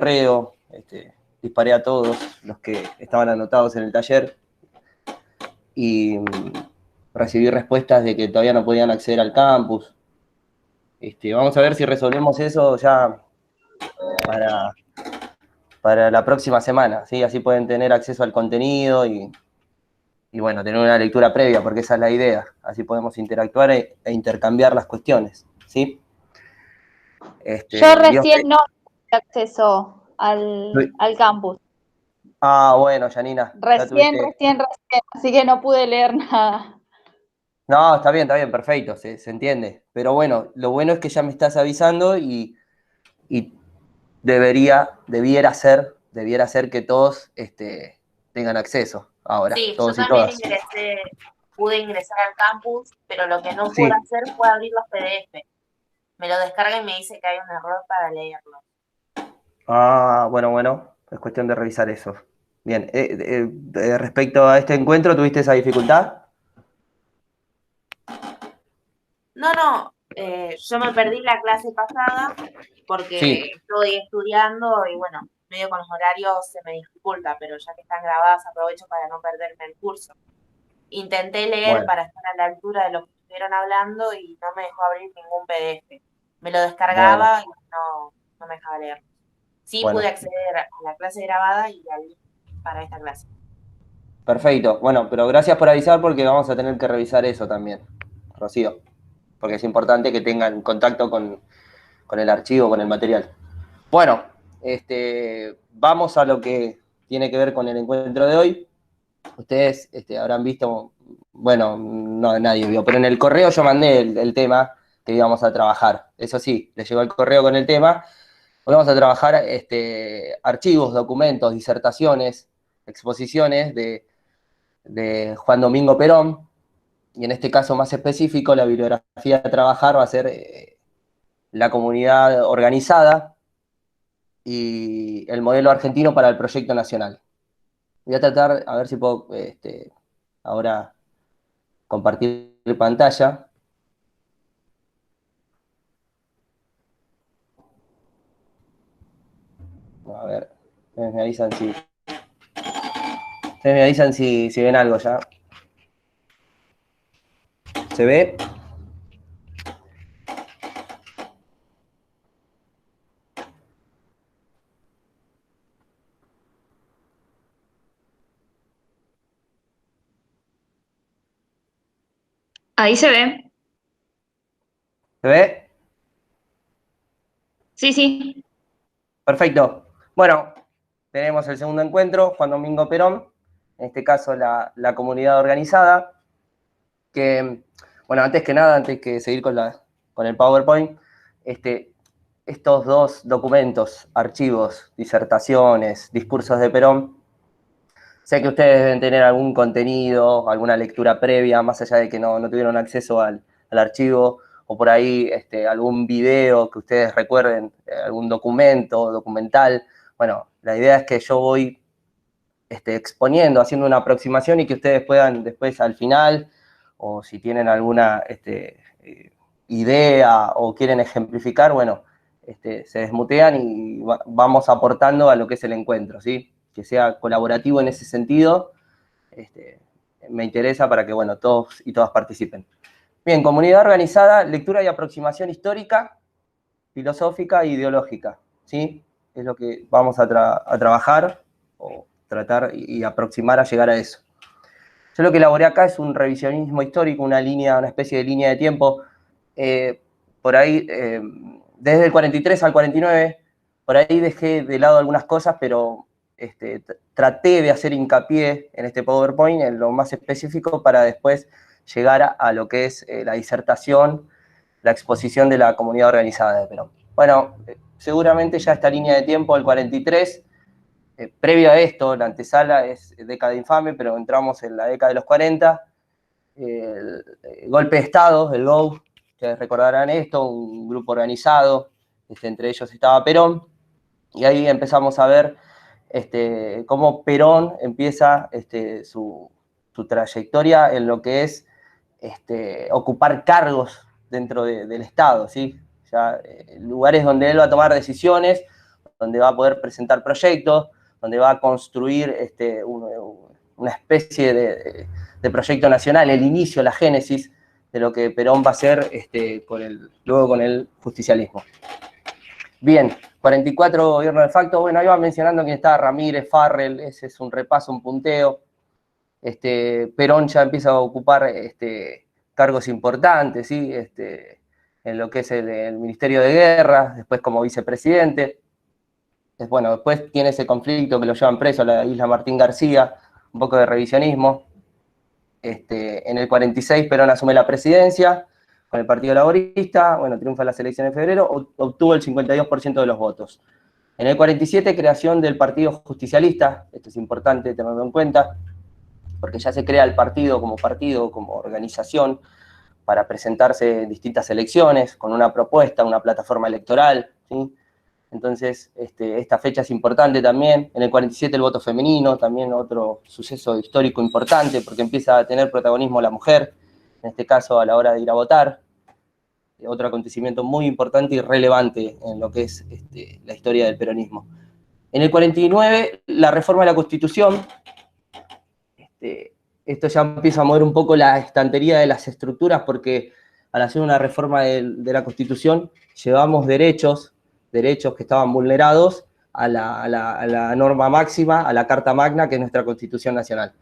correo, disparé a todos los que estaban anotados en el taller y recibí respuestas de que todavía no podían acceder al campus. Vamos a ver si resolvemos eso ya para la próxima semana, ¿sí? Así pueden tener acceso al contenido y bueno, tener una lectura previa, porque esa es la idea. Así podemos interactuar e intercambiar las cuestiones, ¿sí? Yo recién no tuve acceso al campus. Ah, bueno, Janina. Recién, así que no pude leer nada. No, está bien, perfecto, se entiende. Pero bueno, lo bueno es que ya me estás avisando y debiera ser que todos tengan acceso ahora, Sí, yo todos y también todas. pude ingresar al campus, pero lo que no Sí. pude hacer fue abrir los PDF. Me lo descarga y me dice que hay un error para leerlo. Ah, bueno, es cuestión de revisar eso. Bien, respecto a este encuentro, ¿tuviste esa dificultad? No, yo me perdí la clase pasada porque Sí. estoy estudiando y bueno, medio con los horarios se me dificulta, pero ya que están grabadas aprovecho para no perderme el curso. Intenté leer Bueno. para estar a la altura de lo que estuvieron hablando y no me dejó abrir ningún PDF. Me lo Bueno, descargaba y no me dejaba leer. Sí bueno, pude acceder a la clase grabada y al link para esta clase. perfecto. Bueno, pero gracias por avisar porque vamos a tener que revisar eso también, Rocío, porque es importante que tengan contacto con el archivo, con el material. Bueno, vamos a lo que tiene que ver con el encuentro de hoy. Ustedes habrán visto, bueno, no nadie vio, pero en el correo yo mandé el tema que íbamos a trabajar. Eso sí, les llegó el correo con el tema. Hoy vamos a trabajar archivos, documentos, disertaciones, exposiciones de Juan Domingo Perón, y en este caso más específico, la bibliografía a trabajar va a ser la comunidad organizada y el modelo argentino para el proyecto nacional. Voy a tratar, a ver si puedo ahora compartir pantalla. A ver, ustedes me avisan si ven algo ya. ¿Se ve? Ahí se ve. ¿Se ve? Sí. Perfecto. Bueno, tenemos el segundo encuentro, Juan Domingo Perón, en este caso la comunidad organizada, que, bueno, antes que nada, antes que seguir con el PowerPoint, estos dos documentos, archivos, disertaciones, discursos de Perón, sé que ustedes deben tener algún contenido, alguna lectura previa, más allá de que no tuvieron acceso al archivo, o por ahí algún video que ustedes recuerden, algún documento, documental. Bueno, la idea es que yo voy exponiendo, haciendo una aproximación y que ustedes puedan después al final, o si tienen alguna idea o quieren ejemplificar, bueno, se desmutean y vamos aportando a lo que es el encuentro, ¿sí? Que sea colaborativo en ese sentido, me interesa para que, bueno, todos y todas participen. Bien, comunidad organizada, lectura y aproximación histórica, filosófica e ideológica, ¿sí? Es lo que vamos a trabajar o tratar y aproximar a llegar a eso. Yo lo que elaboré acá es un revisionismo histórico, una especie de línea de tiempo, por ahí, desde el 43 al 49, por ahí dejé de lado algunas cosas, pero traté de hacer hincapié en este PowerPoint en lo más específico para después llegar a lo que es la disertación, la exposición de la comunidad organizada de Perón. Bueno, seguramente ya esta línea de tiempo, el 43, previo a esto, la antesala es década infame, pero entramos en la década de los 40, el golpe de Estado, el GO, ustedes recordarán esto, un grupo organizado, entre ellos estaba Perón, y ahí empezamos a ver cómo Perón empieza su trayectoria en lo que es ocupar cargos dentro del Estado, ¿sí? Ya, lugares donde él va a tomar decisiones, donde va a poder presentar proyectos, donde va a construir una especie de proyecto nacional, el inicio, la génesis de lo que Perón va a hacer luego con el justicialismo. Bien, 44 gobierno de facto. Bueno, ahí va mencionando quién está, Ramírez, Farrell, ese es un repaso, un punteo. Perón ya empieza a ocupar cargos importantes, ¿sí? En lo que es el Ministerio de Guerra, después como vicepresidente. Bueno, después tiene ese conflicto que lo llevan preso a la isla Martín García, un poco de revisionismo. En el 46 Perón asume la presidencia con el Partido Laborista, bueno, triunfa en las elecciones de febrero, obtuvo el 52% de los votos. En el 47, creación del Partido Justicialista, esto es importante tenerlo en cuenta, porque ya se crea el partido, como organización, para presentarse en distintas elecciones, con una propuesta, una plataforma electoral, ¿sí? Entonces, esta fecha es importante también. En el 47 el voto femenino, también otro suceso histórico importante, porque empieza a tener protagonismo la mujer, en este caso a la hora de ir a votar. Otro acontecimiento muy importante y relevante en lo que es la historia del peronismo. En el 49, la reforma de la Constitución. Esto ya empieza a mover un poco la estantería de las estructuras, porque al hacer una reforma de la Constitución, llevamos derechos que estaban vulnerados a la norma máxima, a la Carta Magna, que es nuestra Constitución Nacional.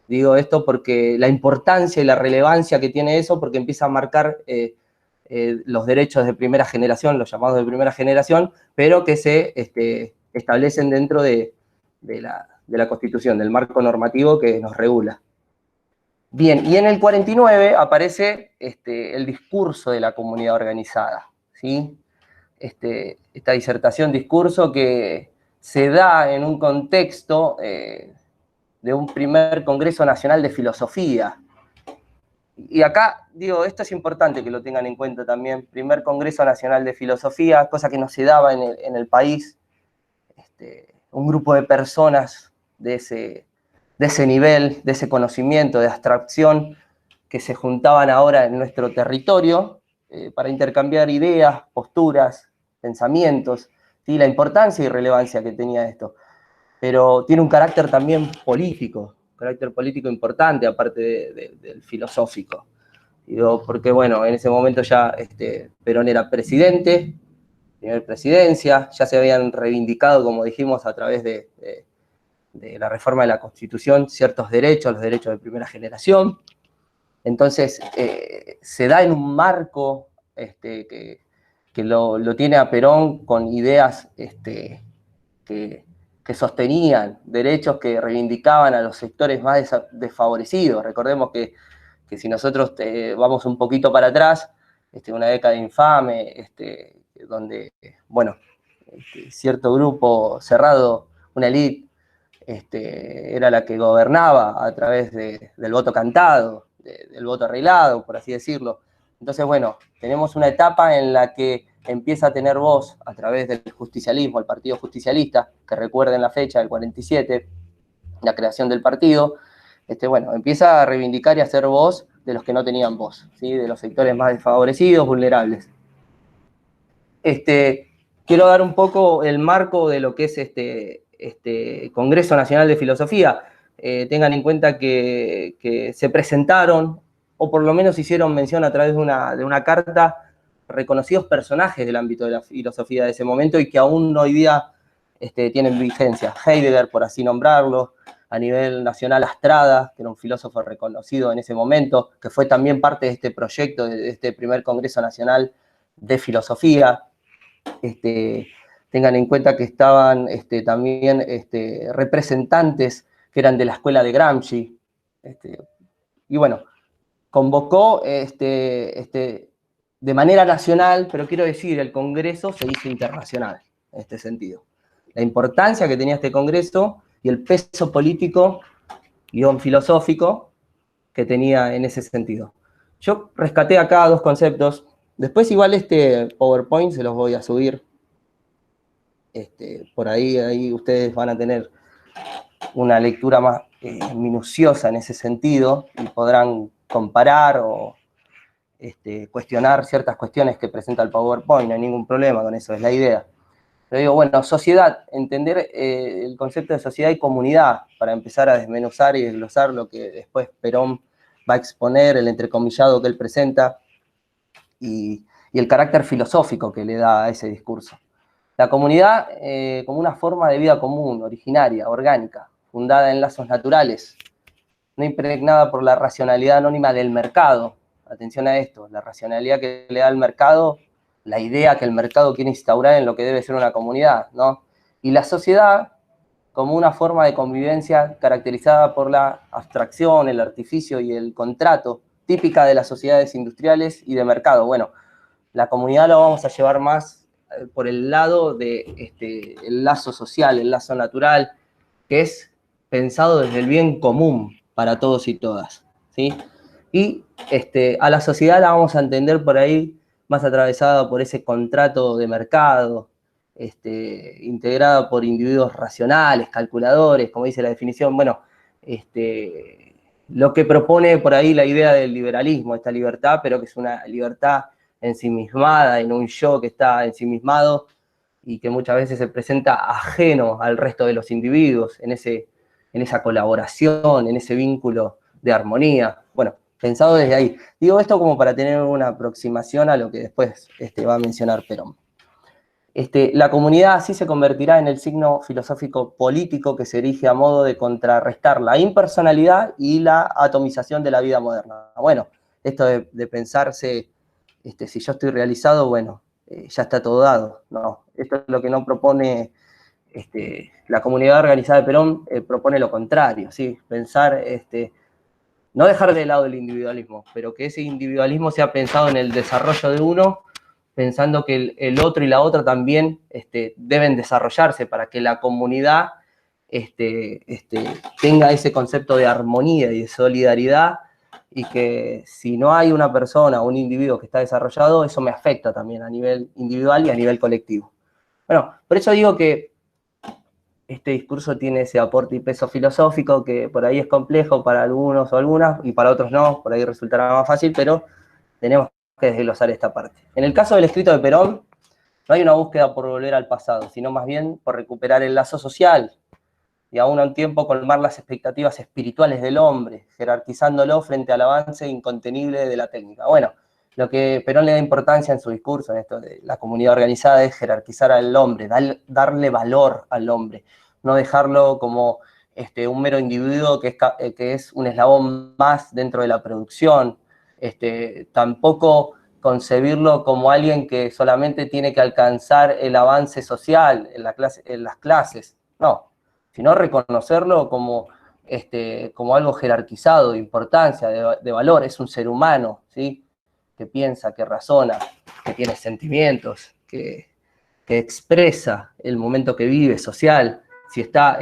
Digo esto porque la importancia y la relevancia que tiene eso, porque empieza a marcar los derechos de primera generación, los llamados de primera generación, pero que se establecen dentro de la Constitución, del marco normativo que nos regula. Bien, y en el 49 aparece el discurso de la comunidad organizada, ¿sí? Esta disertación, discurso que se da en un contexto de un primer Congreso Nacional de Filosofía. Y acá, digo, esto es importante que lo tengan en cuenta también, primer Congreso Nacional de Filosofía, cosa que no se daba en el país, un grupo de personas de ese nivel, de ese conocimiento, de abstracción, que se juntaban ahora en nuestro territorio para intercambiar ideas, posturas, pensamientos, ¿sí? La importancia y relevancia que tenía esto. Pero tiene un carácter también político, importante, aparte del filosófico. Digo, porque bueno, en ese momento ya Perón era presidente, primer presidencia, ya se habían reivindicado, como dijimos, a través de la reforma de la Constitución, ciertos derechos, los derechos de primera generación. Entonces, se da en un marco que lo tiene a Perón con ideas que sostenían, derechos que reivindicaban a los sectores más desfavorecidos. Recordemos que si nosotros vamos un poquito para atrás, una década infame, donde, bueno, cierto grupo cerrado, una élite, era la que gobernaba a través del voto cantado, del voto arreglado, por así decirlo. Entonces, bueno, tenemos una etapa en la que empieza a tener voz a través del justicialismo, el Partido Justicialista, que recuerden la fecha del 47, la creación del partido, bueno, empieza a reivindicar y a hacer voz de los que no tenían voz, ¿sí? De los sectores más desfavorecidos, vulnerables. Quiero dar un poco el marco de lo que es Congreso Nacional de Filosofía. Tengan en cuenta que se presentaron, o por lo menos hicieron mención a través de una carta, reconocidos personajes del ámbito de la filosofía de ese momento y que aún hoy día tienen vigencia. Heidegger, por así nombrarlo, a nivel nacional Astrada, que era un filósofo reconocido en ese momento, que fue también parte de este proyecto, de este primer Congreso Nacional de Filosofía. Tengan en cuenta que estaban también representantes que eran de la escuela de Gramsci. Y bueno, convocó de manera nacional, pero quiero decir, el Congreso se hizo internacional en este sentido. La importancia que tenía este Congreso y el peso político y filosófico que tenía en ese sentido. Yo rescaté acá dos conceptos. Después igual PowerPoint se los voy a subir. Por ahí ustedes van a tener una lectura más minuciosa en ese sentido y podrán comparar o cuestionar ciertas cuestiones que presenta el PowerPoint, no hay ningún problema con eso, es la idea. Pero digo, bueno, sociedad, entender el concepto de sociedad y comunidad para empezar a desmenuzar y desglosar lo que después Perón va a exponer, el entrecomillado que él presenta y el carácter filosófico que le da a ese discurso. La comunidad como una forma de vida común, originaria, orgánica, fundada en lazos naturales, no impregnada por la racionalidad anónima del mercado. Atención a esto, la racionalidad que le da el mercado, la idea que el mercado quiere instaurar en lo que debe ser una comunidad, ¿no? Y la sociedad como una forma de convivencia caracterizada por la abstracción, el artificio y el contrato, típica de las sociedades industriales y de mercado. Bueno, la comunidad lo vamos a llevar más por el lado de el lazo social, el lazo natural, que es pensado desde el bien común para todos y todas, ¿sí? Y a la sociedad la vamos a entender por ahí más atravesada por ese contrato de mercado, integrada por individuos racionales, calculadores, como dice la definición. Bueno, lo que propone por ahí la idea del liberalismo, esta libertad, pero que es una libertad ensimismada, en un yo que está ensimismado y que muchas veces se presenta ajeno al resto de los individuos, en esa colaboración, en ese vínculo de armonía. Bueno, pensado desde ahí. Digo esto como para tener una aproximación a lo que después va a mencionar Perón. La comunidad así se convertirá en el signo filosófico político que se erige a modo de contrarrestar la impersonalidad y la atomización de la vida moderna. Bueno, esto de pensarse, si yo estoy realizado, bueno, ya está todo dado. No, esto es lo que no propone la comunidad organizada de Perón, propone lo contrario, ¿sí? Pensar, no dejar de lado el individualismo, pero que ese individualismo sea pensado en el desarrollo de uno, pensando que el otro y la otra también deben desarrollarse para que la comunidad tenga ese concepto de armonía y de solidaridad, y que si no hay una persona o un individuo que está desarrollado, eso me afecta también a nivel individual y a nivel colectivo. Bueno, por eso digo que este discurso tiene ese aporte y peso filosófico que por ahí es complejo para algunos o algunas y para otros no, por ahí resultará más fácil, pero tenemos que desglosar esta parte. En el caso del escrito de Perón, no hay una búsqueda por volver al pasado, sino más bien por recuperar el lazo social y aún a un tiempo colmar las expectativas espirituales del hombre, jerarquizándolo frente al avance incontenible de la técnica. Bueno, lo que Perón le da importancia en su discurso, en esto de la comunidad organizada, es jerarquizar al hombre, darle valor al hombre, no dejarlo como un mero individuo que es un eslabón más dentro de la producción, tampoco concebirlo como alguien que solamente tiene que alcanzar el avance social en las clases, no, sino reconocerlo como algo jerarquizado, de importancia, de valor. Es un ser humano, ¿sí? Que piensa, que razona, que tiene sentimientos, que expresa el momento que vive social, si está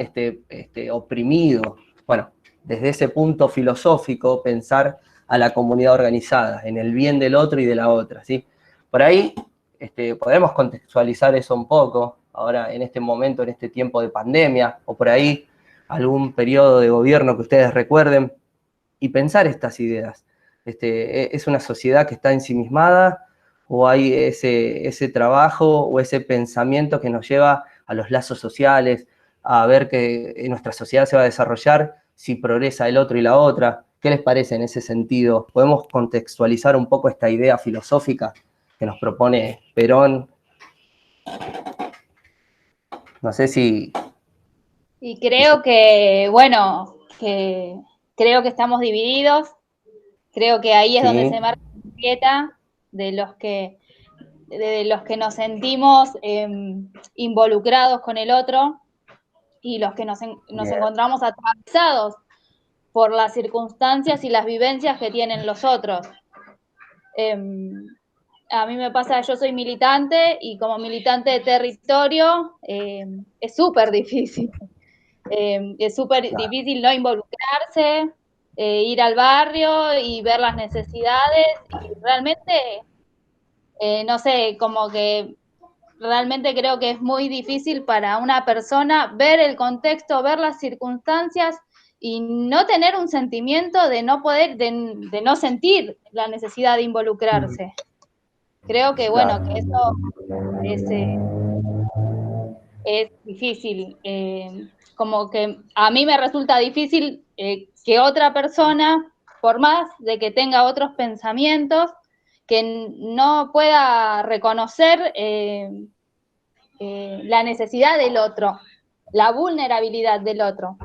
oprimido. Bueno, desde ese punto filosófico, pensar a la comunidad organizada, en el bien del otro y de la otra, ¿sí? Por ahí podemos contextualizar eso un poco, ahora en este momento, en este tiempo de pandemia, o por ahí algún periodo de gobierno que ustedes recuerden, y pensar estas ideas. ¿Es una sociedad que está ensimismada o hay ese trabajo o ese pensamiento que nos lleva a los lazos sociales, a ver que nuestra sociedad se va a desarrollar si progresa el otro y la otra? ¿Qué les parece en ese sentido? ¿Podemos contextualizar un poco esta idea filosófica que nos propone Perón? No sé si... Y creo que, bueno, que creo que estamos divididos, creo que ahí es Sí, donde se marca la grieta de los que nos sentimos involucrados con el otro y los que nos encontramos atravesados por las circunstancias y las vivencias que tienen los otros. A mí me pasa, yo soy militante y como militante de territorio es súper difícil. Es súper difícil no involucrarse, ir al barrio y ver las necesidades y realmente, no sé, como que realmente creo que es muy difícil para una persona ver el contexto, ver las circunstancias y no tener un sentimiento de no poder, de no sentir la necesidad de involucrarse. Creo que, bueno, que eso es es difícil. Como que a mí me resulta difícil que otra persona, por más de que tenga otros pensamientos, que no pueda reconocer la necesidad del otro, la vulnerabilidad del otro.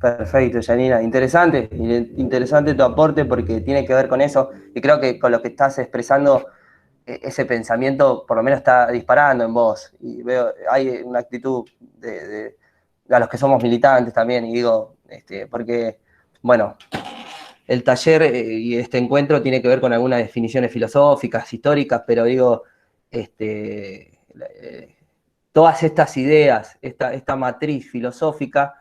Perfecto, Janina. Interesante tu aporte porque tiene que ver con eso. Y creo que con lo que estás expresando, ese pensamiento por lo menos está disparando en vos. Y veo, hay una actitud a los que somos militantes también. Y digo, porque, bueno, el taller y este encuentro tiene que ver con algunas definiciones filosóficas, históricas, pero digo, todas estas ideas, esta matriz filosófica,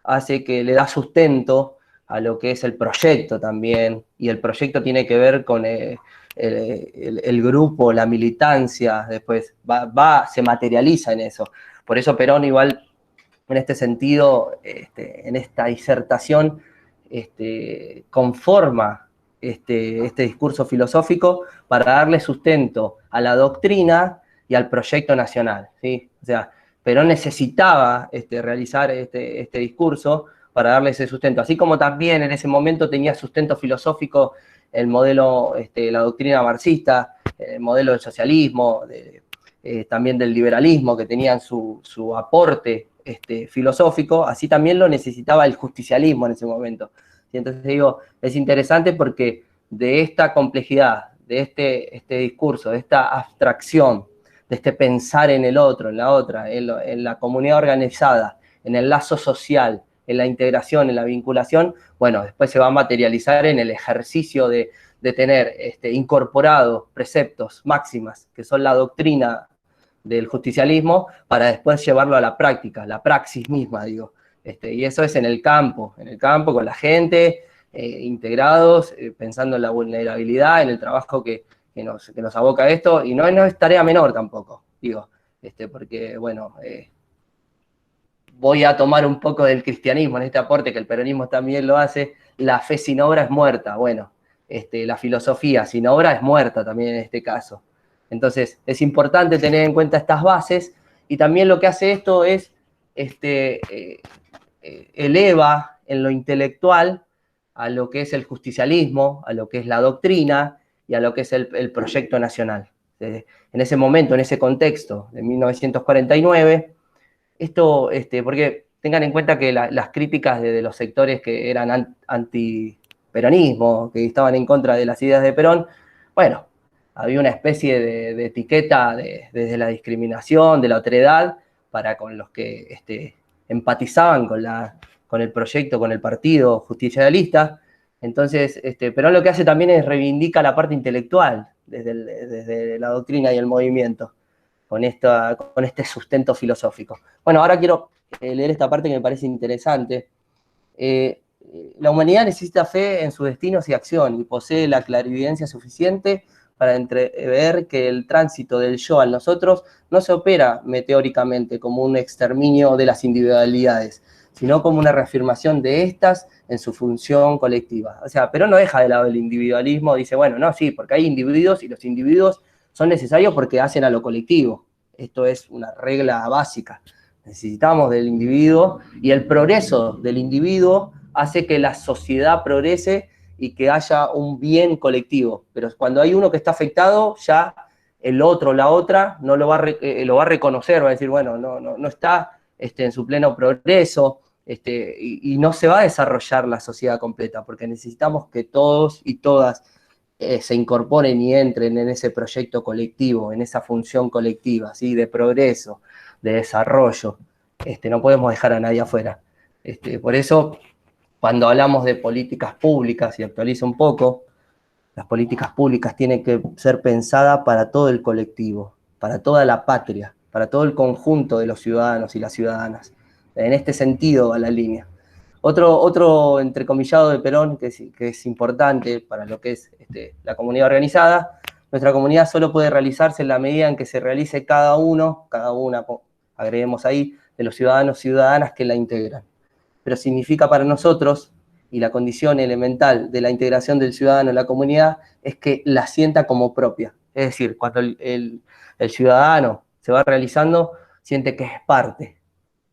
hace que le da sustento a lo que es el proyecto también, y el proyecto tiene que ver con el grupo, la militancia, después se materializa en eso. Por eso Perón igual, en este sentido, en esta disertación, conforma este discurso filosófico para darle sustento a la doctrina y al proyecto nacional, ¿sí? O sea, Perón necesitaba realizar este discurso para darle ese sustento, así como también en ese momento tenía sustento filosófico el modelo, la doctrina marxista, el modelo del socialismo, también del liberalismo, que tenían su aporte filosófico, así también lo necesitaba el justicialismo en ese momento. Y entonces digo, es interesante porque de esta complejidad, de este discurso, de esta abstracción, de este pensar en el otro, en la otra, en la comunidad organizada, en el lazo social, en la integración, en la vinculación, bueno, después se va a materializar en el ejercicio de tener incorporado preceptos, máximas, que son la doctrina del justicialismo, para después llevarlo a la práctica, la praxis misma, digo. Y eso es en el campo con la gente, integrados, pensando en la vulnerabilidad, en el trabajo que nos aboca esto, y no es tarea menor tampoco, digo, porque, bueno, voy a tomar un poco del cristianismo en este aporte, que el peronismo también lo hace, la fe sin obra es muerta, bueno, la filosofía sin obra es muerta también en este caso. Entonces, es importante tener en cuenta estas bases, y también lo que hace esto es, eleva en lo intelectual a lo que es el justicialismo, a lo que es la doctrina y a lo que es el proyecto nacional. En ese momento, en ese contexto de 1949, esto, porque tengan en cuenta que las críticas de los sectores que eran antiperonismo, que estaban en contra de las ideas de Perón, bueno, había una especie de etiqueta desde la discriminación, de la otredad, para con los que empatizaban con el proyecto, con el partido justicialista. Entonces, Perón lo que hace también es reivindica la parte intelectual desde la doctrina y el movimiento, con este sustento filosófico. Bueno, ahora quiero leer esta parte que me parece interesante. La humanidad necesita fe en sus destinos y acción, y posee la clarividencia suficiente para entrever que el tránsito del yo al nosotros no se opera meteóricamente como un exterminio de las individualidades, sino como una reafirmación de estas en su función colectiva. O sea, Perón no deja de lado el individualismo, dice, bueno, no, sí, porque hay individuos y los individuos son necesarios porque hacen a lo colectivo. Esto es una regla básica. Necesitamos del individuo, y el progreso del individuo hace que la sociedad progrese y que haya un bien colectivo. Pero cuando hay uno que está afectado, ya el otro, la otra, no lo va a reconocer, va a decir, bueno, no está en su pleno progreso, y no se va a desarrollar la sociedad completa, porque necesitamos que todos y todas se incorporen y entren en ese proyecto colectivo, en esa función colectiva, ¿sí? De progreso, de desarrollo. No podemos dejar a nadie afuera. Por eso, cuando hablamos de políticas públicas, y actualizo un poco, las políticas públicas tienen que ser pensadas para todo el colectivo, para toda la patria, para todo el conjunto de los ciudadanos y las ciudadanas. En este sentido va la línea. Otro entrecomillado de Perón que es importante para lo que es la comunidad organizada: nuestra comunidad solo puede realizarse en la medida en que se realice cada una, agreguemos ahí, de los ciudadanos y ciudadanas que la integran. Pero significa para nosotros, y la condición elemental de la integración del ciudadano en la comunidad, es que la sienta como propia. Es decir, cuando el ciudadano se va realizando, siente que es parte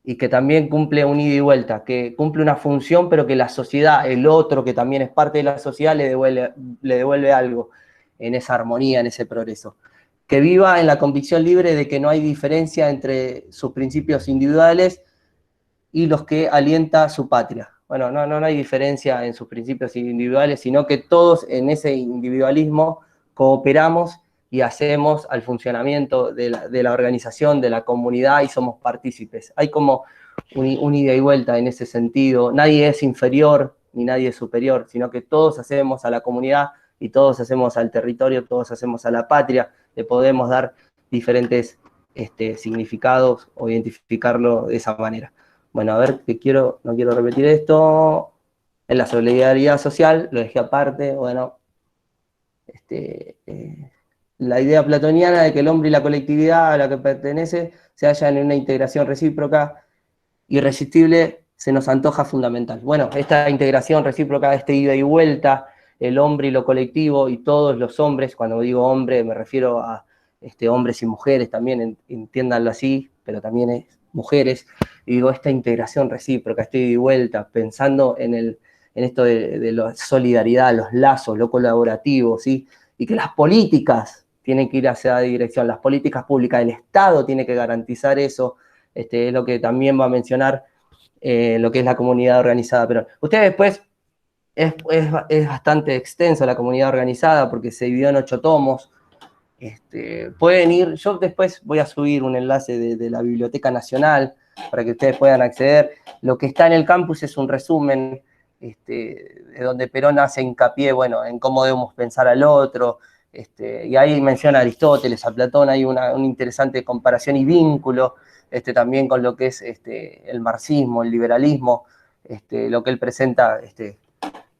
y que también cumple un ida y vuelta, que cumple una función, pero que la sociedad, el otro que también es parte de la sociedad, le devuelve algo en esa armonía, en ese progreso. Que viva en la convicción libre de que no hay diferencia entre sus principios individuales y los que alienta su patria. Bueno, no hay diferencia en sus principios individuales, sino que todos en ese individualismo cooperamos y hacemos al funcionamiento de la organización, de la comunidad, y somos partícipes. Hay como un ida y vuelta en ese sentido. Nadie es inferior ni nadie es superior, sino que todos hacemos a la comunidad y todos hacemos al territorio, todos hacemos a la patria. Le podemos dar diferentes significados o identificarlo de esa manera. Bueno, a ver, no quiero repetir esto. En la solidaridad social, lo dejé aparte, bueno, la idea platoniana de que el hombre y la colectividad a la que pertenece se hallan en una integración recíproca irresistible se nos antoja fundamental. Bueno, esta integración recíproca, este ida y vuelta, el hombre y lo colectivo y todos los hombres, cuando digo hombre me refiero a hombres y mujeres también, entiéndanlo así, pero también es mujeres, y digo, esta integración recíproca, este ida y vuelta, pensando en esto de la solidaridad, los lazos, lo colaborativo, ¿sí? Y que las políticas tienen que ir hacia la dirección, las políticas públicas, el Estado tiene que garantizar eso, es lo que también va a mencionar lo que es la comunidad organizada. Pero ustedes después, es bastante extenso la comunidad organizada porque se dividió en 8 tomos. Pueden ir, yo después voy a subir un enlace de la Biblioteca Nacional para que ustedes puedan acceder. Lo que está en el campus es un resumen de donde Perón hace hincapié, bueno, en cómo debemos pensar al otro, y ahí menciona a Aristóteles, a Platón, hay una interesante comparación y vínculo también con lo que es el marxismo, el liberalismo, lo que él presenta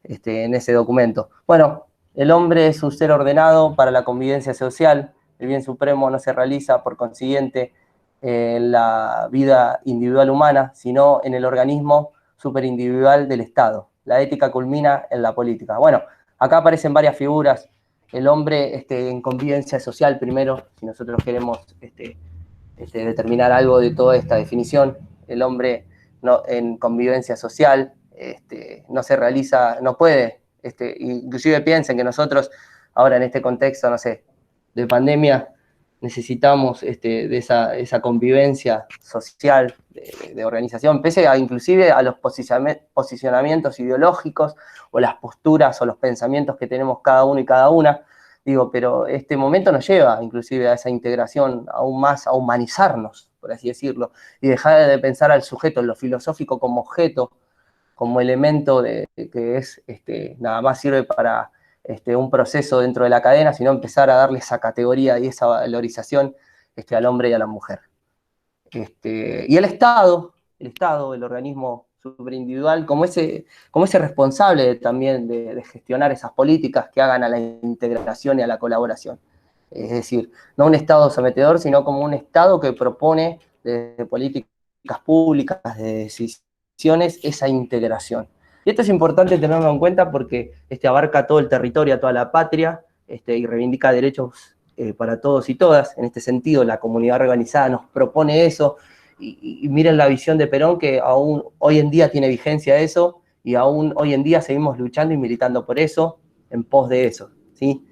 en ese documento. Bueno, el hombre es un ser ordenado para la convivencia social, el bien supremo no se realiza, por consiguiente, en la vida individual humana, sino en el organismo superindividual del Estado. La ética culmina en la política. Bueno, acá aparecen varias figuras. El hombre en convivencia social, primero, si nosotros queremos determinar algo de toda esta definición, el hombre en convivencia social no se realiza, no puede, inclusive piensen que nosotros ahora en este contexto, no sé, de pandemia, necesitamos de esa convivencia social, de organización, pese a inclusive a los posicionamientos ideológicos o las posturas o los pensamientos que tenemos cada uno y cada una. Digo, pero este momento nos lleva inclusive a esa integración aún más, a humanizarnos, por así decirlo, y dejar de pensar al sujeto en lo filosófico como objeto, como elemento que es nada más sirve para un proceso dentro de la cadena, sino empezar a darle esa categoría y esa valorización al hombre y a la mujer. Y el Estado, el organismo superindividual, como ese responsable también de gestionar esas políticas que hagan a la integración y a la colaboración. Es decir, no un Estado sometedor, sino como un Estado que propone desde políticas públicas, de decisiones, esa integración. Y esto es importante tenerlo en cuenta porque abarca todo el territorio, a toda la patria, y reivindica derechos para todos y todas. En este sentido, la comunidad organizada nos propone eso, y miren la visión de Perón, que aún hoy en día tiene vigencia eso, y aún hoy en día seguimos luchando y militando por eso, en pos de eso, ¿sí?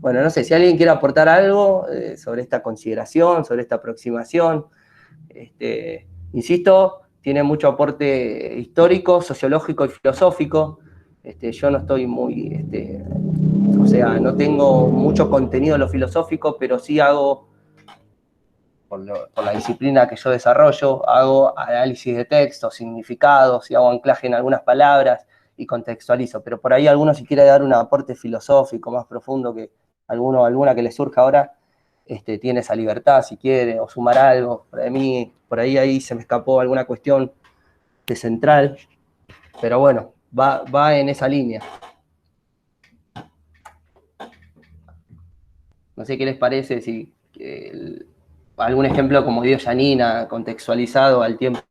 Bueno, no sé, si alguien quiere aportar algo sobre esta consideración, sobre esta aproximación, insisto, tiene mucho aporte histórico, sociológico y filosófico. Yo no estoy muy, o sea, no tengo mucho contenido en lo filosófico, pero sí hago, por la disciplina que yo desarrollo, hago análisis de textos, significados, y hago anclaje en algunas palabras y contextualizo. Pero por ahí alguno, si quiere dar un aporte filosófico más profundo, que alguna que le surja ahora, tiene esa libertad si quiere, o sumar algo. Por ahí se me escapó alguna cuestión central, pero bueno, va en esa línea. No sé qué les parece, si algún ejemplo como dio Janina, contextualizado al tiempo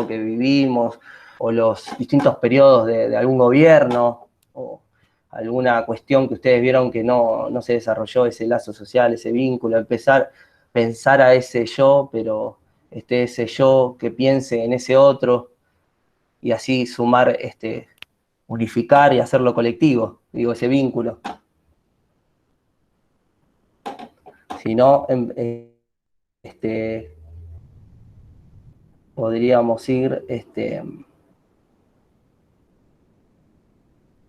que vivimos, o los distintos periodos de algún gobierno, o alguna cuestión que ustedes vieron que no se desarrolló ese lazo social, ese vínculo, empezar pensar a ese yo, pero ese yo que piense en ese otro, y así sumar, unificar y hacerlo colectivo, digo, ese vínculo. Si no, podríamos ir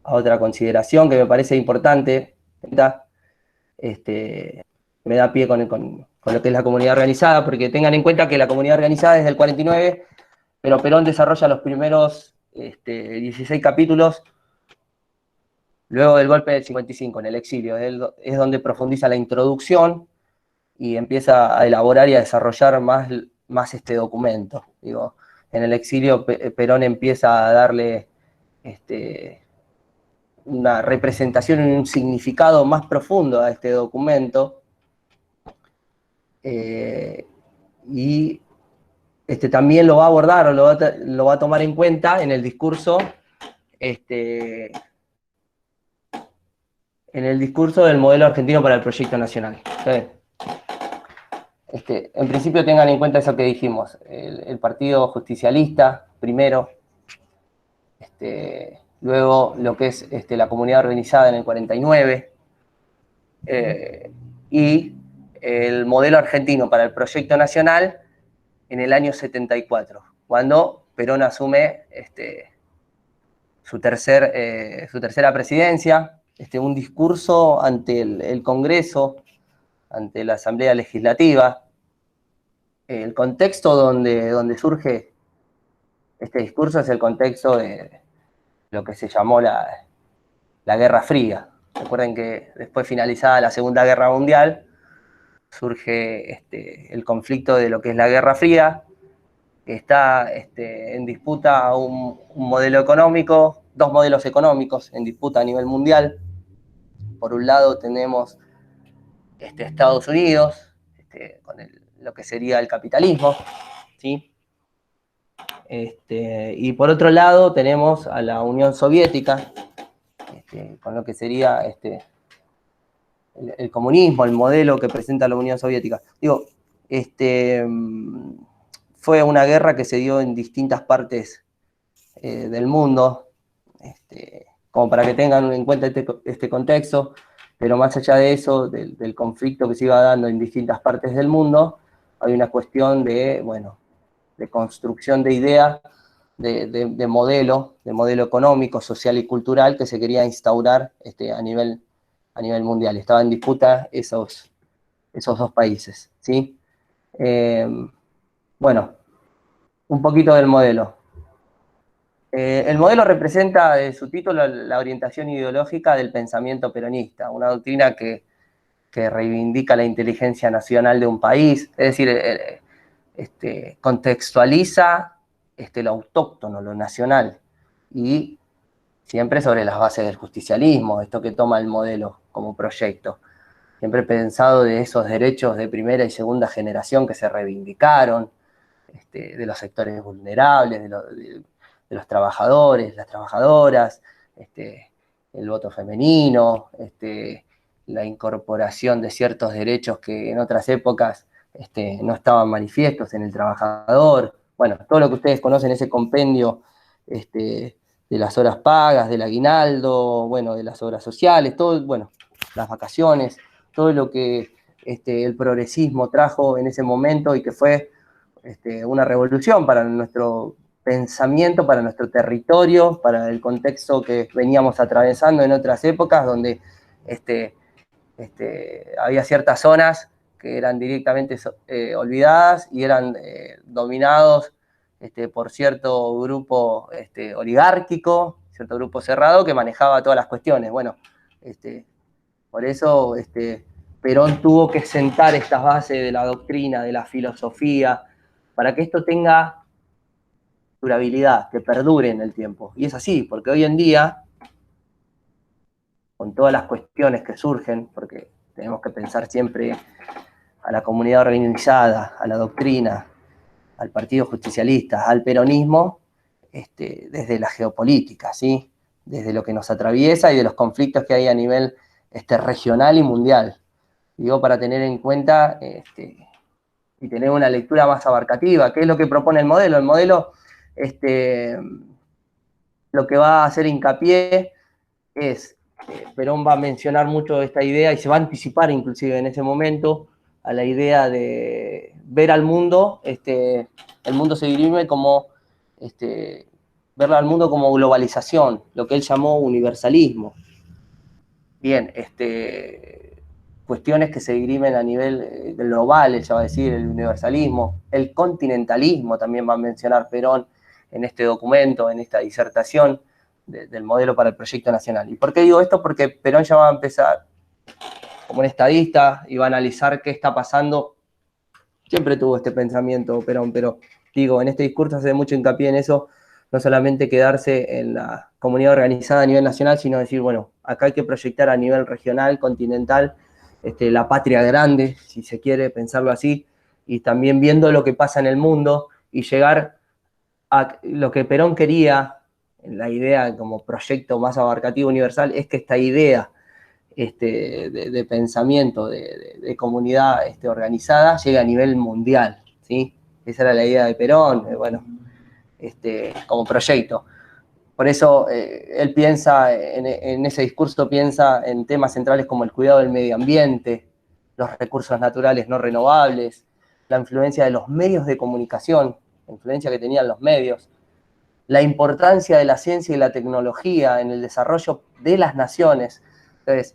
a otra consideración que me parece importante, me da pie con lo que es la comunidad organizada, porque tengan en cuenta que la comunidad organizada es del 49, pero Perón desarrolla los primeros 16 capítulos luego del golpe del 55, en el exilio. Es donde profundiza la introducción y empieza a elaborar y a desarrollar más este documento. Digo, en el exilio Perón empieza a darle una representación y un significado más profundo a este documento, y también lo va a abordar o lo va a tomar en cuenta en el discurso, en el discurso del modelo argentino para el proyecto nacional. En principio tengan en cuenta eso que dijimos, el Partido Justicialista primero, luego lo que es la comunidad organizada en el 49, y el modelo argentino para el proyecto nacional en el año 74, cuando Perón asume su tercera presidencia, un discurso ante el Congreso, ante la Asamblea Legislativa. El contexto donde surge este discurso es el contexto de lo que se llamó la Guerra Fría. Recuerden que después, finalizada la Segunda Guerra Mundial, surge el conflicto de lo que es la Guerra Fría, que está en disputa un modelo económico, dos modelos económicos en disputa a nivel mundial. Por un lado tenemos Estados Unidos, con lo que sería el capitalismo, ¿sí? Y por otro lado tenemos a la Unión Soviética, con lo que sería el comunismo, el modelo que presenta la Unión Soviética. Digo, fue una guerra que se dio en distintas partes del mundo, como para que tengan en cuenta este contexto, pero más allá de eso, del conflicto que se iba dando en distintas partes del mundo, hay una cuestión de construcción de ideas, de modelo económico, social y cultural que se quería instaurar a nivel mundial. Estaba en disputa esos dos países, ¿sí? Bueno, un poquito del modelo. El modelo representa, de su título, la orientación ideológica del pensamiento peronista, una doctrina que reivindica la inteligencia nacional de un país, es decir, contextualiza lo autóctono, lo nacional, y siempre sobre las bases del justicialismo, esto que toma el modelo como proyecto. Siempre pensado de esos derechos de primera y segunda generación que se reivindicaron, de los sectores vulnerables, de los trabajadores, las trabajadoras, el voto femenino, la incorporación de ciertos derechos que en otras épocas no estaban manifiestos en el trabajador. Bueno, todo lo que ustedes conocen, ese compendio de las horas pagas, del aguinaldo, bueno, de las obras sociales, todo, bueno, las vacaciones, todo lo que el progresismo trajo en ese momento y que fue una revolución para nuestro pensamiento, para nuestro territorio, para el contexto que veníamos atravesando en otras épocas, donde había ciertas zonas que eran directamente olvidadas y eran dominados por cierto grupo oligárquico, cierto grupo cerrado que manejaba todas las cuestiones. Bueno, por eso Perón tuvo que sentar estas bases de la doctrina, de la filosofía, para que esto tenga durabilidad, que perdure en el tiempo. Y es así, porque hoy en día, con todas las cuestiones que surgen, porque tenemos que pensar siempre a la comunidad organizada, a la doctrina, al Partido Justicialista, al peronismo, desde la geopolítica, ¿sí? Desde lo que nos atraviesa y de los conflictos que hay a nivel regional y mundial. Digo, para tener en cuenta y tener una lectura más abarcativa. ¿Qué es lo que propone el modelo? El modelo, lo que va a hacer hincapié es, Perón va a mencionar mucho esta idea y se va a anticipar inclusive en ese momento a la idea de ver al mundo, el mundo se dirime como, verlo al mundo como globalización, lo que él llamó universalismo. Bien, cuestiones que se dirimen a nivel global, él ya va a decir, el universalismo, el continentalismo también va a mencionar Perón en este documento, en esta disertación del modelo para el proyecto nacional. ¿Y por qué digo esto? Porque Perón ya va a empezar como un estadista y va a analizar qué está pasando. Siempre tuvo este pensamiento Perón, pero digo, en este discurso hace mucho hincapié en eso, no solamente quedarse en la comunidad organizada a nivel nacional, sino decir, bueno, acá hay que proyectar a nivel regional, continental, la patria grande, si se quiere pensarlo así, y también viendo lo que pasa en el mundo y llegar a lo que Perón quería, la idea como proyecto más abarcativo universal, es que esta idea de pensamiento, de comunidad organizada, llegue a nivel mundial, ¿sí? Esa era la idea de Perón, bueno, como proyecto. Por eso él piensa, en ese discurso piensa en temas centrales como el cuidado del medio ambiente, los recursos naturales no renovables, la influencia de los medios de comunicación, la influencia que tenían los medios, la importancia de la ciencia y la tecnología en el desarrollo de las naciones. Entonces,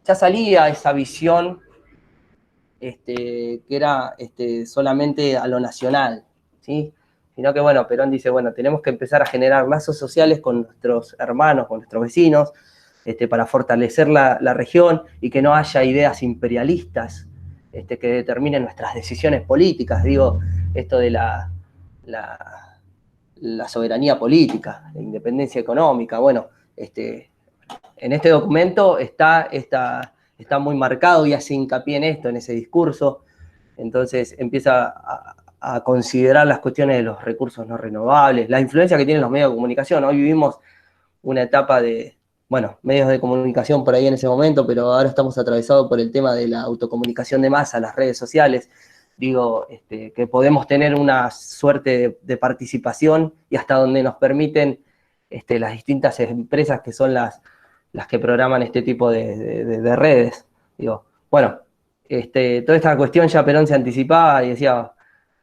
ya salía esa visión que era solamente a lo nacional, ¿sí? Sino que, bueno, Perón dice, bueno, tenemos que empezar a generar lazos sociales con nuestros hermanos, con nuestros vecinos, para fortalecer la región y que no haya ideas imperialistas que determinen nuestras decisiones políticas. Digo, esto de la soberanía política, la independencia económica. Bueno, en este documento está muy marcado y hace hincapié en esto, en ese discurso. Entonces empieza a considerar las cuestiones de los recursos no renovables, la influencia que tienen los medios de comunicación. Hoy vivimos una etapa de, bueno, medios de comunicación por ahí en ese momento, pero ahora estamos atravesados por el tema de la autocomunicación de masa, las redes sociales. Digo, que podemos tener una suerte de participación y hasta donde nos permiten las distintas empresas que son las que programan este tipo de redes. Digo, bueno, toda esta cuestión ya Perón se anticipaba y decía,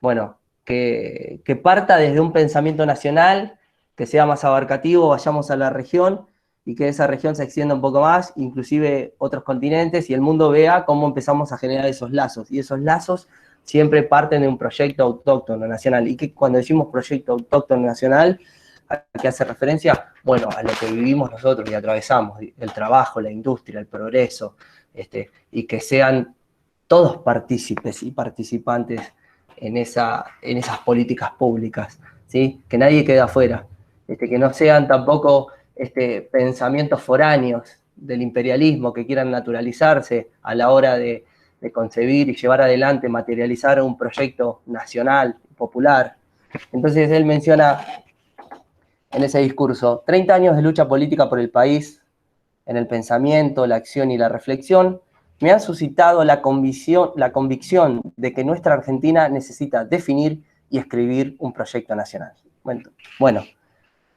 bueno, que parta desde un pensamiento nacional, que sea más abarcativo, vayamos a la región y que esa región se extienda un poco más, inclusive otros continentes, y el mundo vea cómo empezamos a generar esos lazos. Y esos lazos siempre parten de un proyecto autóctono nacional. Y que cuando decimos proyecto autóctono nacional, ¿a qué hace referencia? Bueno, a lo que vivimos nosotros y atravesamos, el trabajo, la industria, el progreso, y que sean todos partícipes y participantes en esas políticas públicas, ¿sí? Que nadie quede afuera, que no sean tampoco pensamientos foráneos del imperialismo que quieran naturalizarse a la hora de concebir y llevar adelante, materializar un proyecto nacional, popular. Entonces él menciona en ese discurso 30 años de lucha política por el país, en el pensamiento, la acción y la reflexión, me han suscitado la convicción de que nuestra Argentina necesita definir y escribir un proyecto nacional. Bueno,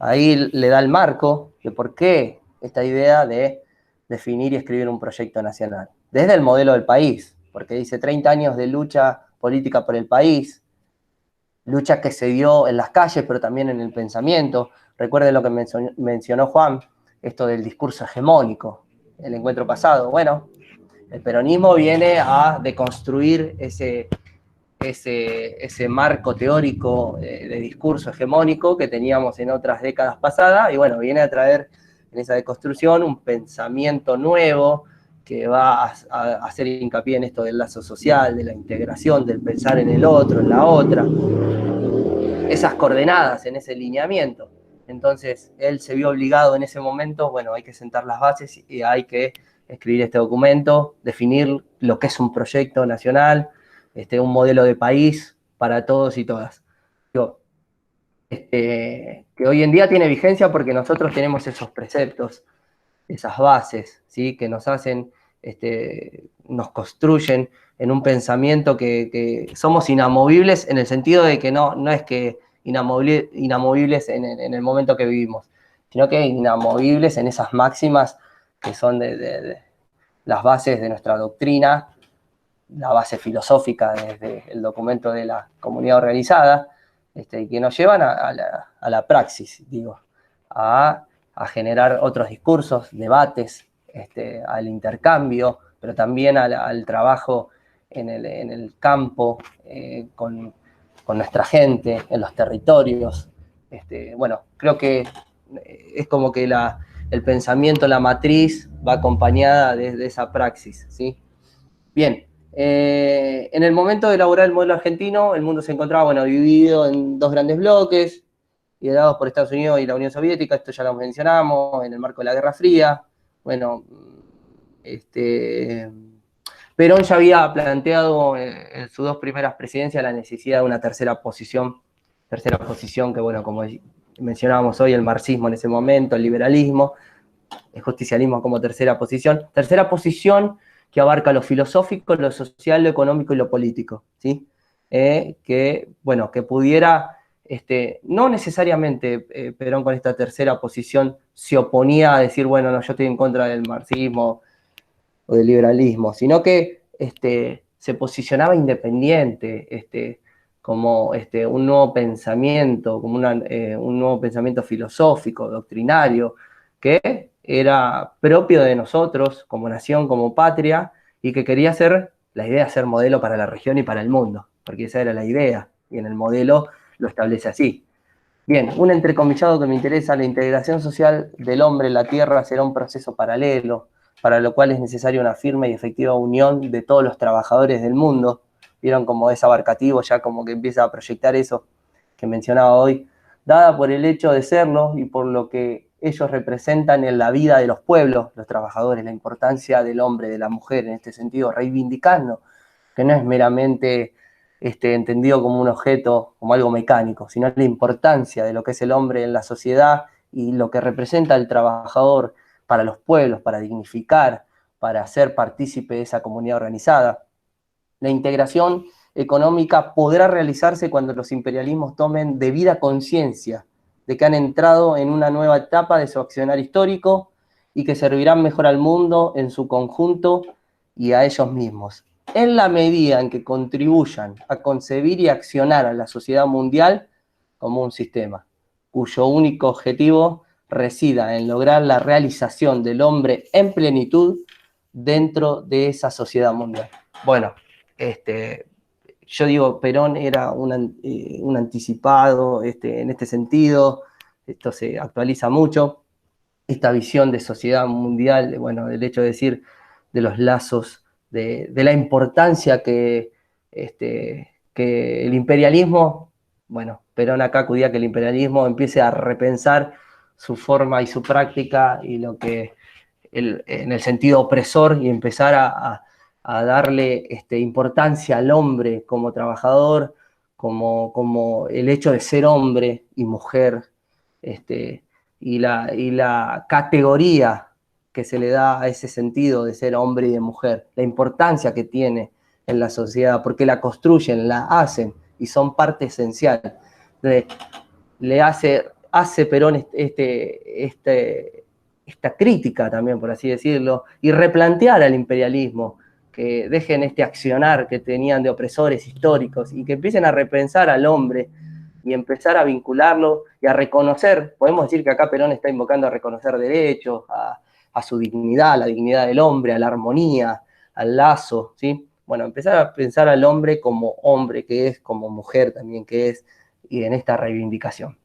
ahí le da el marco de por qué esta idea de definir y escribir un proyecto nacional. Desde el modelo del país, porque dice 30 años de lucha política por el país, lucha que se dio en las calles, pero también en el pensamiento. Recuerden lo que mencionó Juan, esto del discurso hegemónico, el encuentro pasado. Bueno, el peronismo viene a deconstruir ese marco teórico de discurso hegemónico que teníamos en otras décadas pasadas, y bueno, viene a traer en esa deconstrucción un pensamiento nuevo que va a hacer hincapié en esto del lazo social, de la integración, del pensar en el otro, en la otra, esas coordenadas, en ese lineamiento. Entonces, él se vio obligado en ese momento, bueno, hay que sentar las bases y hay que escribir este documento, definir lo que es un proyecto nacional, un modelo de país para todos y todas. Que hoy en día tiene vigencia porque nosotros tenemos esos preceptos, esas bases, ¿sí? Que nos hacen, nos construyen en un pensamiento que somos inamovibles en el sentido de que no es que inamovibles en el momento que vivimos, sino que inamovibles en esas máximas que son de las bases de nuestra doctrina, la base filosófica desde el documento de la comunidad organizada, y que nos llevan a la praxis, digo, a generar otros discursos, debates, al intercambio, pero también al trabajo en el campo, con nuestra gente, en los territorios. Bueno, creo que es como que el pensamiento, la matriz, va acompañada de esa praxis, ¿sí? Bien, en el momento de elaborar el modelo argentino, el mundo se encontraba, bueno, dividido en dos grandes bloques, liderados por Estados Unidos y la Unión Soviética, esto ya lo mencionamos, en el marco de la Guerra Fría. Bueno, Perón ya había planteado en sus dos primeras presidencias la necesidad de una tercera posición que, bueno, como mencionábamos hoy, el marxismo en ese momento, el liberalismo, el justicialismo como tercera posición que abarca lo filosófico, lo social, lo económico y lo político, ¿sí? Que pudiera, no necesariamente Perón con esta tercera posición se oponía a decir, bueno, no, yo estoy en contra del marxismo o del liberalismo, sino que se posicionaba independiente, como un nuevo pensamiento, como un nuevo pensamiento filosófico, doctrinario, que era propio de nosotros como nación, como patria, y que quería ser, la idea de ser modelo para la región y para el mundo, porque esa era la idea, y en el modelo lo establece así. Bien, un entrecomillado que me interesa: la integración social del hombre en la tierra será un proceso paralelo, para lo cual es necesaria una firme y efectiva unión de todos los trabajadores del mundo. Vieron cómo es abarcativo, ya como que empieza a proyectar eso que mencionaba hoy, dada por el hecho de serlo y por lo que ellos representan en la vida de los pueblos, los trabajadores, la importancia del hombre, de la mujer, en este sentido, reivindicando que no es meramente entendido como un objeto, como algo mecánico, sino la importancia de lo que es el hombre en la sociedad y lo que representa el trabajador para los pueblos, para dignificar, para ser partícipe de esa comunidad organizada. La integración económica podrá realizarse cuando los imperialismos tomen debida conciencia de que han entrado en una nueva etapa de su accionar histórico y que servirán mejor al mundo en su conjunto y a ellos mismos, en la medida en que contribuyan a concebir y accionar a la sociedad mundial como un sistema, cuyo único objetivo resida en lograr la realización del hombre en plenitud dentro de esa sociedad mundial. Bueno, yo digo, Perón era un anticipado en este sentido, esto se actualiza mucho, esta visión de sociedad mundial, bueno, del hecho de decir de los lazos, de la importancia que el imperialismo, bueno, Perón acá acudía a que el imperialismo empiece a repensar su forma y su práctica y lo que en el sentido opresor, y empezar a darle importancia al hombre como trabajador, como el hecho de ser hombre y mujer, y la categoría que se le da a ese sentido de ser hombre y de mujer, la importancia que tiene en la sociedad, porque la construyen, la hacen y son parte esencial. Le hace Perón esta crítica también, por así decirlo, y replantear al imperialismo, que dejen este accionar que tenían de opresores históricos y que empiecen a repensar al hombre y empezar a vincularlo y a reconocer. Podemos decir que acá Perón está invocando a reconocer derechos, a su dignidad, a la dignidad del hombre, a la armonía, al lazo, ¿sí? Bueno, empezar a pensar al hombre como hombre que es, como mujer también que es, y en esta reivindicación.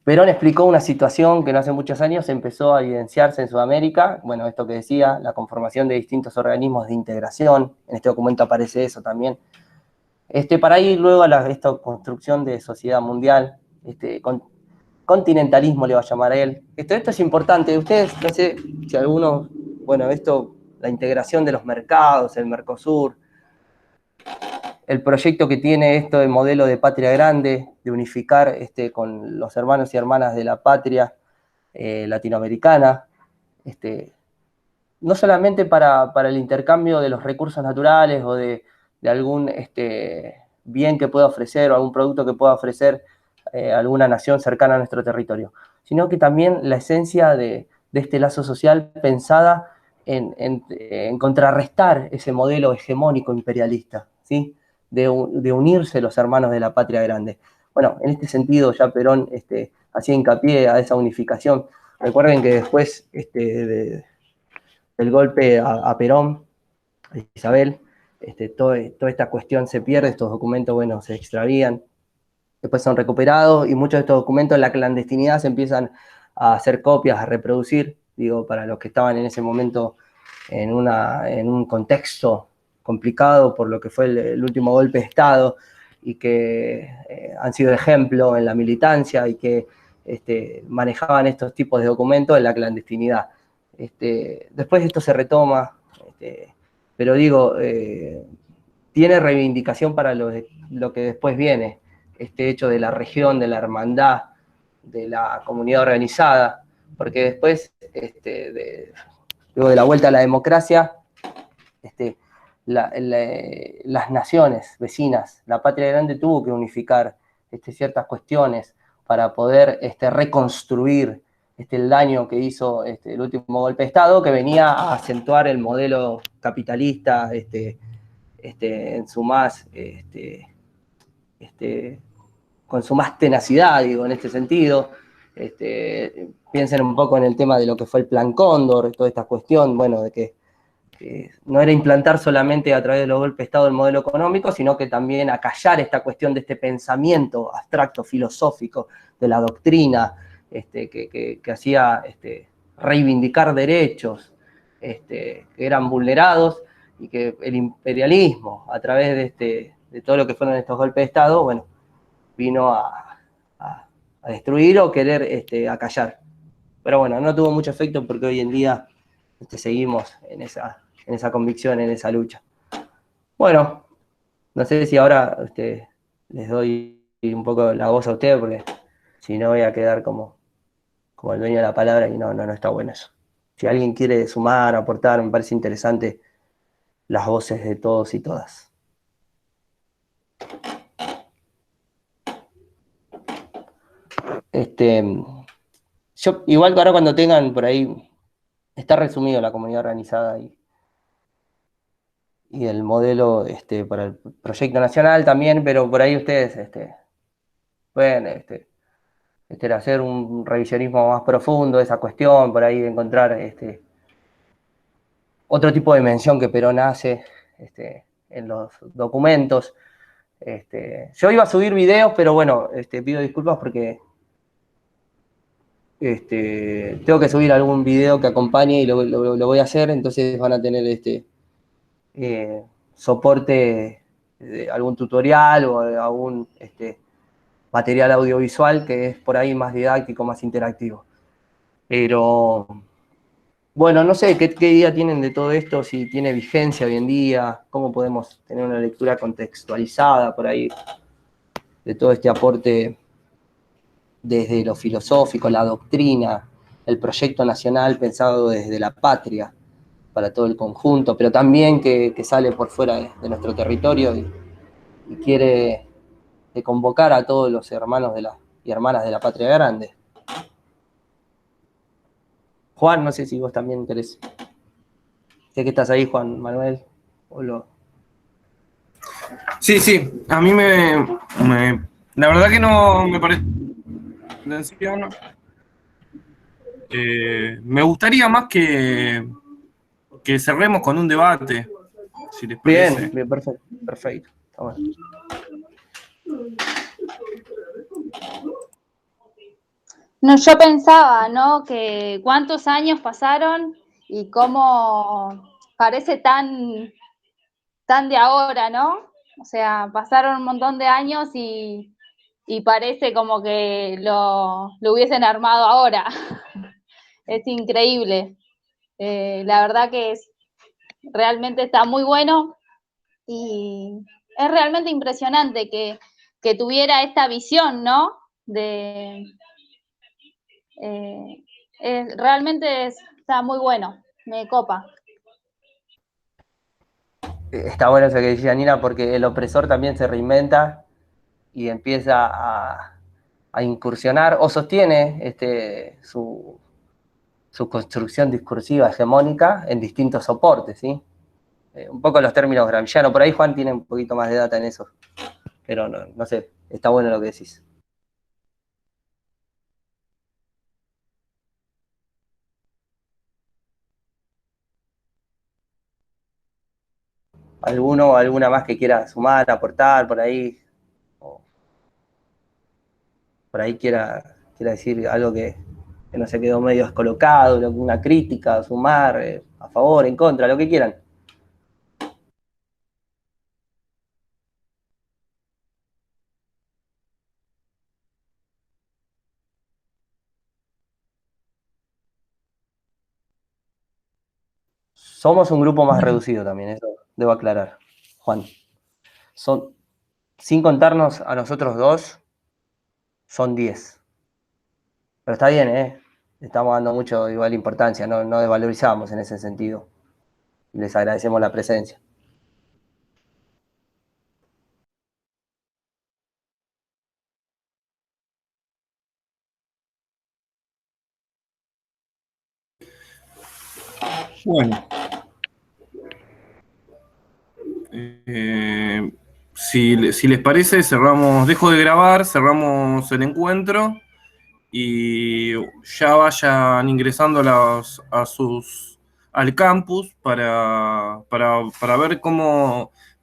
Perón explicó una situación que no hace muchos años empezó a evidenciarse en Sudamérica, bueno, esto que decía, la conformación de distintos organismos de integración, en este documento aparece eso también, para ir luego a esta construcción de sociedad mundial, continentalismo le va a llamar a él. Esto es importante, ustedes, no sé si algunos, bueno, la integración de los mercados, el Mercosur, el proyecto que tiene esto de modelo de patria grande, de unificar con los hermanos y hermanas de la patria latinoamericana, no solamente para el intercambio de los recursos naturales o de algún bien que pueda ofrecer o algún producto que pueda ofrecer alguna nación cercana a nuestro territorio, sino que también la esencia de este lazo social pensada en contrarrestar ese modelo hegemónico imperialista, ¿sí? De unirse los hermanos de la patria grande. Bueno, en este sentido ya Perón hacía hincapié a esa unificación. Recuerden que después del golpe a Perón, a Isabel, toda esta cuestión se pierde, estos documentos, bueno, se extravían, después son recuperados y muchos de estos documentos en la clandestinidad se empiezan a hacer copias, a reproducir, digo, para los que estaban en ese momento en un contexto complicado por lo que fue el último golpe de Estado y que han sido ejemplo en la militancia y que manejaban estos tipos de documentos en la clandestinidad. Después esto se retoma, pero digo, tiene reivindicación para lo que después viene, este hecho de la región, de la hermandad, de la comunidad organizada, porque después, luego de la vuelta a la democracia, las naciones vecinas, la patria grande tuvo que unificar ciertas cuestiones para poder reconstruir el daño que hizo el último golpe de Estado, que venía a acentuar el modelo capitalista en su más, con su más tenacidad, digo, en este sentido. Piensen un poco en el tema de lo que fue el Plan Cóndor, toda esta cuestión, bueno, de que no era implantar solamente a través de los golpes de Estado el modelo económico, sino que también acallar esta cuestión de este pensamiento abstracto, filosófico, de la doctrina, que hacía reivindicar derechos que eran vulnerados y que el imperialismo, a través de todo lo que fueron estos golpes de Estado, bueno, vino a destruir o querer acallar. Pero bueno, no tuvo mucho efecto porque hoy en día seguimos en esa convicción, en esa lucha. Bueno, no sé si ahora les doy un poco la voz a ustedes, porque si no voy a quedar como el dueño de la palabra y no está bueno eso. Si alguien quiere sumar, aportar, me parece interesante las voces de todos y todas. Yo, igual que ahora cuando tengan por ahí, está resumido la comunidad organizada y el modelo para el proyecto nacional también, pero por ahí ustedes pueden hacer un revisionismo más profundo de esa cuestión, por ahí encontrar otro tipo de mención que Perón hace en los documentos. Yo iba a subir videos, pero bueno, pido disculpas porque tengo que subir algún video que acompañe y lo voy a hacer, entonces van a tener soporte de algún tutorial o algún material audiovisual que es por ahí más didáctico, más interactivo. Pero, bueno, no sé qué idea tienen de todo esto, si tiene vigencia hoy en día, cómo podemos tener una lectura contextualizada por ahí de todo este aporte desde lo filosófico, la doctrina, el proyecto nacional pensado desde la patria para todo el conjunto, pero también que sale por fuera de nuestro territorio y quiere convocar a todos los hermanos y hermanas de la patria grande. Juan, no sé si vos también querés. Sé que estás ahí, Juan Manuel. Sí, a mí la verdad que no me parece atención. Me gustaría más que cerremos con un debate, si les parece. Bien, perfecto. Está bueno. No, yo pensaba, ¿no? Que cuántos años pasaron y cómo parece tan de ahora, ¿no? O sea, pasaron un montón de años y parece como que lo hubiesen armado ahora. Es increíble. La verdad que realmente está muy bueno y es realmente impresionante que tuviera esta visión, ¿no? Realmente está muy bueno. Me copa. Está bueno eso que decía Nina, porque el opresor también se reinventa y empieza a incursionar o sostiene su construcción discursiva hegemónica en distintos soportes, ¿sí? Un poco los términos gramscianos, por ahí Juan tiene un poquito más de data en eso, pero no sé, está bueno lo que decís. ¿Alguno o alguna más que quiera sumar, aportar por ahí? O por ahí quiera decir algo que no se quedó medio descolocado, una crítica, sumar, a favor, en contra, lo que quieran. Somos un grupo más reducido también, eso debo aclarar, Juan. Sin contarnos a nosotros dos, son 10. Pero está bien, ¿eh? Estamos dando mucho igual importancia, no desvalorizamos en ese sentido. Les agradecemos la presencia. Bueno. Si les parece, dejo de grabar, cerramos el encuentro y ya vayan ingresando al campus para ver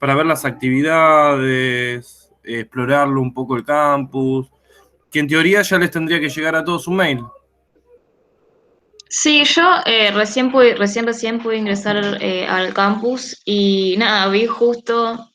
para ver las actividades, explorarlo un poco el campus, que en teoría ya les tendría que llegar a todos un mail. Sí, yo recién pude ingresar al campus y nada, vi justo